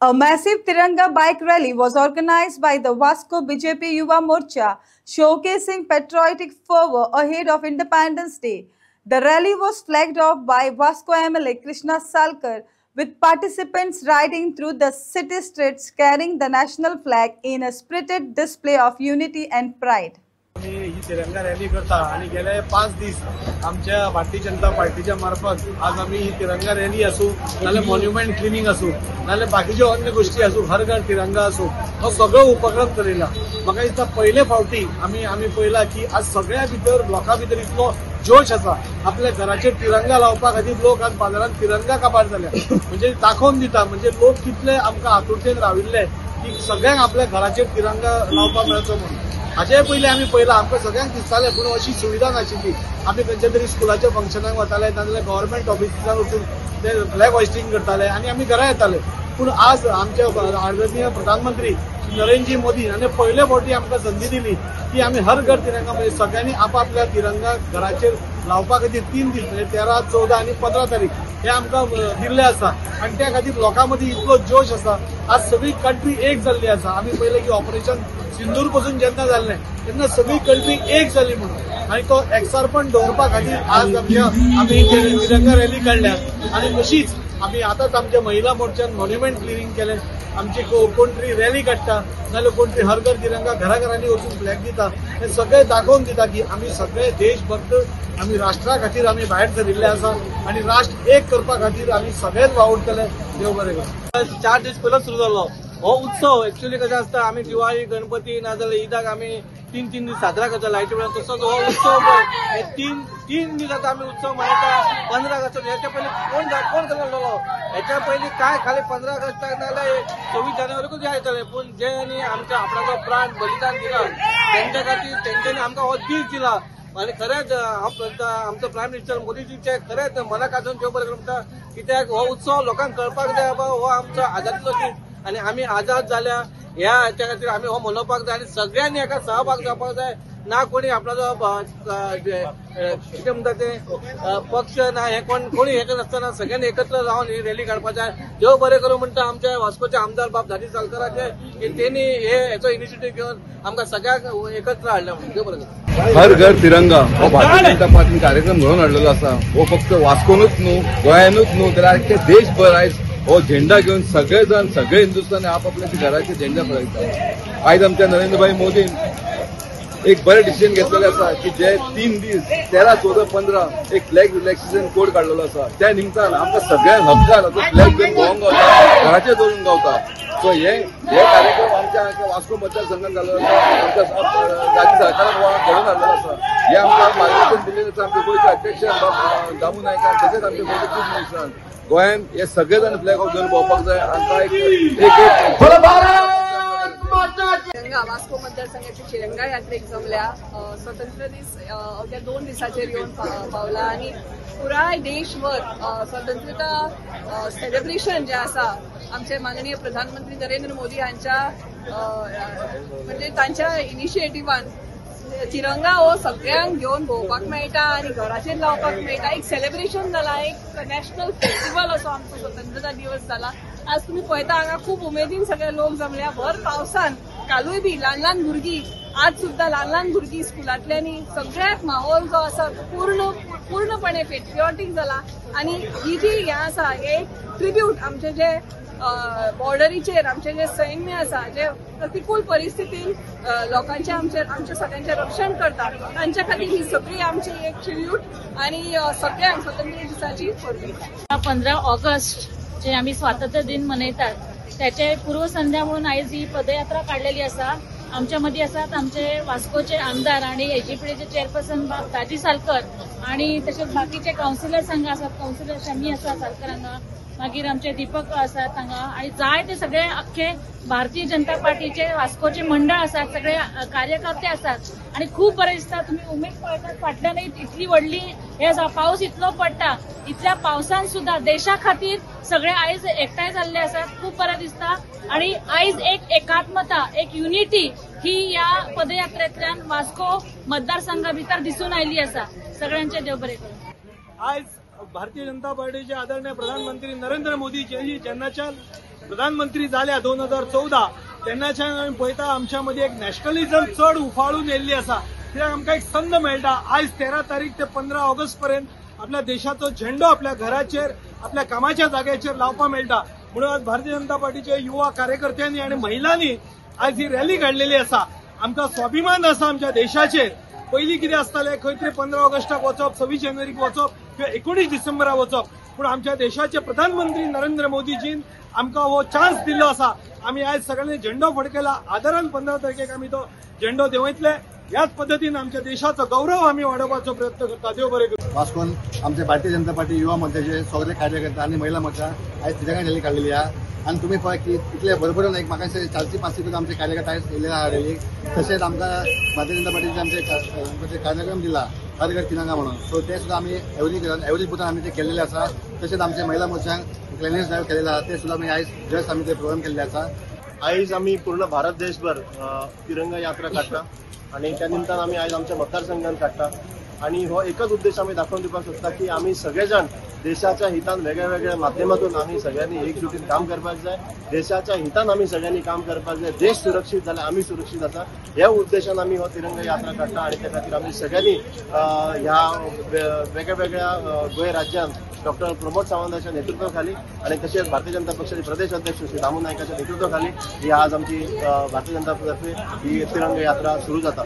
A massive Tiranga bike rally was organized by the Vasco BJP Yuva Morcha, showcasing patriotic fervor ahead of Independence Day. The rally was flagged off by Vasco MLA Krishna Salkar, with participants riding through the city streets carrying the national flag in a spirited display of unity and pride. ही तिरंगा rally करता आणि गेले 5 दिवस आमच्या भारतीय जनता पार्टीच्या मार्फत आज आम्ही ही तिरंगा रॅली असू नाल्यार मॉन्युमेंट क्लिनिंग असू नाल्यार बाकीच्यो अन्य गोष्टी असू हर घर तिरंगा असू हो सगळो उपक्रम चलयला। म्हाका दिसता पयले फावटी आम्ही पळयला की आज सगळ्या भितर लोकां भितर इतलो जोश आसा। आपल्या घराचेर तिरंगा लावपा खातीर लोक आज बाजारात तिरंगा काबार जाल्या, म्हणजे दाखोवन दिता म्हणजे लोक कितले आमकां आतुरतेन राविल्ले की सगळ्यांक आपल्या घराचेर तिरंगा लावपाक मेळचो म्हणून। हाचे पयलीं आमी पळयलां आमकां सगळ्यांक दिसतालें पूण अशी सुविधा नाशिल्ली। आमी खंयच्या तरी स्कुलाच्या फंक्शनाक वताले नाजाल्यार गव्हर्नमेंट ऑफिसांत वचून ते फ्लॅग होस्टिंग करताले आनी आमी घरा येताले। पूण आज आमचे आदरणीय प्रधानमंत्री नरेंद्र मोदी हाणें पयले फावटी आमकां संदी दिली की आमी हर घर तिरंगा म्हणजे सगळ्यांनी आपापल्या तिरंगा घराचेर लावपा खातीर 3 दीस म्हणजे 13, 14 आनी 15 तारीख हे आमकां दिल्ले आसा आनी त्या खातीर लोकां मदीं इतलो जोश आसा। आज सगळी कंट्री एक जाल्ली आसा। आमी पळयलें की ऑपरेशन सिंदूर पासून जेन्ना जाल्लें तेन्ना सगळी कंट्री एक जाली म्हणून आनी तो एकसारपण दवरपा खातीर आज आमी तिरंगा रॅली काडल्या आनी तशीच आमी आतांच आमच्या महिला मोर्चान मॉन्युमेंट क्लिनिंग केलें। आमची कोण तरी रॅली काडटा नाल्यार कोण तरी हर घर तिरंगा घराघरांनी वचून फ्लॅग दिता हे सगळे दाखोवन दिता की आमी सगळे देशभक्त आमी राष्ट्रा खातीर आमी भायर सरिल्ले आसा आनी राष्ट्र एक करपा खातीर आमी सगळेच वावुरतले। देव बरें करूं। 4 दीस पयलो सुरू जालो हो उत्सव। एक्चुअली कशें आसता आमी दिवाळी गणपती नाजाल्यार ईदाक आमी 3 दीस साजरा करता लायटी वेळार, तसोच हो उत्सव हे 3 दीस आतां आमी उत्सव मनयता। 15 ऑगस्ट हेच्या पयलीं कोण करतालो हेच्या पयलीं काय खाली 15 ऑगस्टाक नाल्यार 26 जानेवारीकूच या येताले, पूण जेणी आमच्या आपणाचो प्राण बलिदान दिला तेंच्या खातीर तेंच्यांनी आमकां हो दीस दिला आनी खरेंच हांव आमचो प्रायम मिनिस्टर मोदीजीचे खरेंच मनाकासून देव बरें करूं म्हणटा। कित्याक हो उत्सव लोकांक कळपाक जाय बाबा हो आमचो आजादीचो दीस आनी आमी आजाद जाल्या ह्या हाच्या खातीर आमी हो मनोवपाक जाय आनी सगळ्यांनी हाका सहभाग जावपाक जाय। ना कोणी आपणाचो कितें म्हणटा ते पक्ष ना हे कोणी हे नासतना सगळ्यांनी एकत्र रावन ही रॅली काडपाक जाय। देव बरें करूं म्हणटा आमच्या वास्कोचे आमदार बाब धाडी सालकराचे की तेणी हेचो इनिशिएटीव्ह घेवन आमकां सगळ्यांक एकत्र हाडल्या म्हणून देव बरें करूं। हर घर तिरंगा हो भारतीय जनता पार्टीन कार्यक्रम घेवन हाडलेलो आसा। हो फक्त वास्कोनूच न्हू गोंयानूच न्हू तर आख्खे देशभर आयज हो झेंडा घेवन सगळे हिंदुस्थानी आपापल्या घराचे झेंडा पळयता। आयज आमच्या नरेंद्रभाई मोदीन एक बरें डिसिजन घेतलेलें आसा की जे 3 दीस 13, 14, 15 एक फ्लॅग रिलॅक्सेशन कोड काडलेलो आसा। त्या निमतान आमकां सगळ्यांक हक्कान तो फ्लॅग घेवन भोवंक गावता, घराचेर दवरूंक गावता। सो हे कार्यक्रम आमच्या वास्को मतदारसंघात जाल्लो आसा, आमच्या राज्य सरकारान घडोवन हाडलेलो आसा। हे आमकां मार्गदर्शन दिल्लें आसा आमचे गोंयचे अध्यक्ष दामू नायकान तशेंच आमचे गोंयचे चीफ मिनिस्टरान गोंयान हे सगळे जाण फ्लॅग घेवन भोंवपाक जाय। आमकां तिरंगा वास्को मतदारसंघाची तिरंगा यात्रेक जमल्या स्वतंत्र दीस अवघ्या 2 दिसाचेर येवन पावला आणि पुराय देशभर स्वतंत्रता सेलिब्रेशन जे आसा आमचे माननीय प्रधानमंत्री नरेंद्र मोदी हांच्या म्हणजे तांच्या इनिशिएटिव्हान तिरंगा हो सगळ्यांक घेवन भोवपाक मेळटा आनी घराचेर लावपाक मेळटा। एक सेलिब्रेशन जाला, एक नॅशनल फेस्टिवल असो आमचो स्वतंत्रता दिवस जाला। आज तुम्ही पळयता हांगा खूब उमेदीन सगळे लोक जमल्या भर पावसान। कालूय बी ल्हान भुरगीं आज सुद्दां ल्हान भुरगीं स्कुलांतल्यांनी सगळ्याक माहोल जो आसा पूर्णपणे पेट्रिऑटीक जाला आनी ही जी हें आसा हे ट्रिब्यूट आमचे जे बॉर्डरीचेर आमचे जे सैन्य आसा जे प्रतिकूल परिस्थितीन लोकांचे आमच्या सगळ्यांचे रक्षण करता तांच्या खातीर ही सगळी आमची एक ट्रिब्यूट आणि सगळ्यांक स्वातंत्र्य दिसाची परबी। 15 ऑगस्ट जे आम्ही स्वातंत्र्य दिन मनयतात त्याचे पूर्वसंध्या म्हणून आयज ही पदयात्रा काढलेली असा। आमच्या मध्ये असतात आमचे वास्कोचे आमदार आणि एजीपीचे चेअरपर्सन दाजी सालकर आणि तसेच बाकीचे काउन्सिलर्स हांगा आसात, काउन्सिलर शमी आसा सालकर हांगा, मागीर आमचे दीपक आसात हांगा आणि जाय ते सगळे अख्खे भारतीय जनता पार्टीचे वास्कोचे मंडळ आसात, सगळे कार्यकर्ते आसात आणि खूप बरें दिसता। तुम्ही उमेद पळयतात फाटल्यान इतली व्हडली हे पावस इतलो पडटा, इतल्या पावसान सुद्धा देशा खातीर सगळे आयज एकठांय जाल्ले आसात। खूप बरें दिसता आणि आयज एक एकात्मता एक युनिटी ही या पदयात्रेंतल्यान वास्को मतदारसंघा भितर दिसून आयली आसा। सगळ्यांचे देव बरें करूं। आज भारतीय जनता पार्टीचे आदरणीय प्रधानमंत्री नरेंद्र मोदी यांनी जेन्नाच्यान प्रधानमंत्री जाल्या 2014 तेन्नाच्यान आमी पळयता आमच्या एक नॅशनलिझम चड उफाळून येयल्ली आसा. कित्याक आमकां एक संद मेळटा आयज 13 तारीख ते 15 ऑगस्ट पर्यंत आपल्या देशाचो झेंडो आपल्या घराचेर आपल्या कामाच्या जाग्याचेर लावपाक मेळटा. म्हणून आज भारतीय जनता पार्टीच्या युवा कार्यकर्त्यांनी आणि महिलांनी आज ही रॅली काढलेली आसा. आमकां स्वाभिमान आसा आमच्या देशाचेर. पयलीं कितें आसतालें खंय तरी 15 ऑगस्टाक वचप, 26 जानेवारीक वचप किंवा 19 डिसेंबराक वचप. पूण आमच्या देशाचे प्रधानमंत्री नरेंद्र मोदीजीन आमकां हो चान्स दिल्लो आसा. आमी आयज सगळ्यांनी झेंडो फडकयला. आदरान 15 तारखेक आमी तो झेंडो देंवयतले. ह्याच पद्दतीन आमच्या देशाचो गौरव आमी वाडोवपाचो प्रयत्न करता. देव बरें करूं. वास्कोन आमचे भारतीय जनता पार्टी युवा मोर्चाचे सगळे कार्यकर्ता आणि महिला मोर्चा आज तिरंगा रॅली काढलेली आहे. आणि तुम्ही पळय की इतले बरोबरून एक म्हाका 400-500 आमचे कार्यकर्ता आज येयले आहा रॅलीक. तशेंच आमकां भारतीय जनता पार्टीचे आमचे कार्यक्रम दिला हर घर तिरंगा म्हणून. सो ते सुद्धा आम्ही एव्हरी बुथान आम्ही ते केलेले आसा. तशेंच आमचे महिला मोर्चाक क्लिननेस ड्रायव्ह केलेला आहा. ते सुद्धा आम्ही आज जस्ट आम्ही ते प्रोग्राम केल्ले आसा. आयज आम्ही पूर्ण भारत देशभर तिरंगा यात्रा काडटा आणि त्या निमतान आम्ही आज आमच्या मतदारसंघात काडटा. आणि हो एकच उद्देश आम्ही दाखवून दिवपाक सोदता की आम्ही सगळेजण देशाच्या हितान वेगळ्या वेगळ्या माध्यमातून आम्ही सगळ्यांनी एकजुटीन काम करपाक जाय. देशाच्या हितान आम्ही सगळ्यांनी काम करपाक जाय. देश सुरक्षीत जाल्यार आम्ही सुरक्षीत आसा ह्या उद्देशान आम्ही हो तिरंगा यात्रा काडटा. आणि त्या खातीर आम्ही सगळ्यांनी ह्या वेगळ्या वेगळ्या गोंय राज्यांत डॉक्टर प्रमोद सावंताच्या नेतृत्वाखाली आणि तसेच भारतीय जनता पक्षाचे प्रदेश अध्यक्ष श्री दामू नायकाच्या नेतृत्वाखाली ही आज आमची भारतीय जनता तर्फे ही तिरंगा यात्रा सुरू जाता.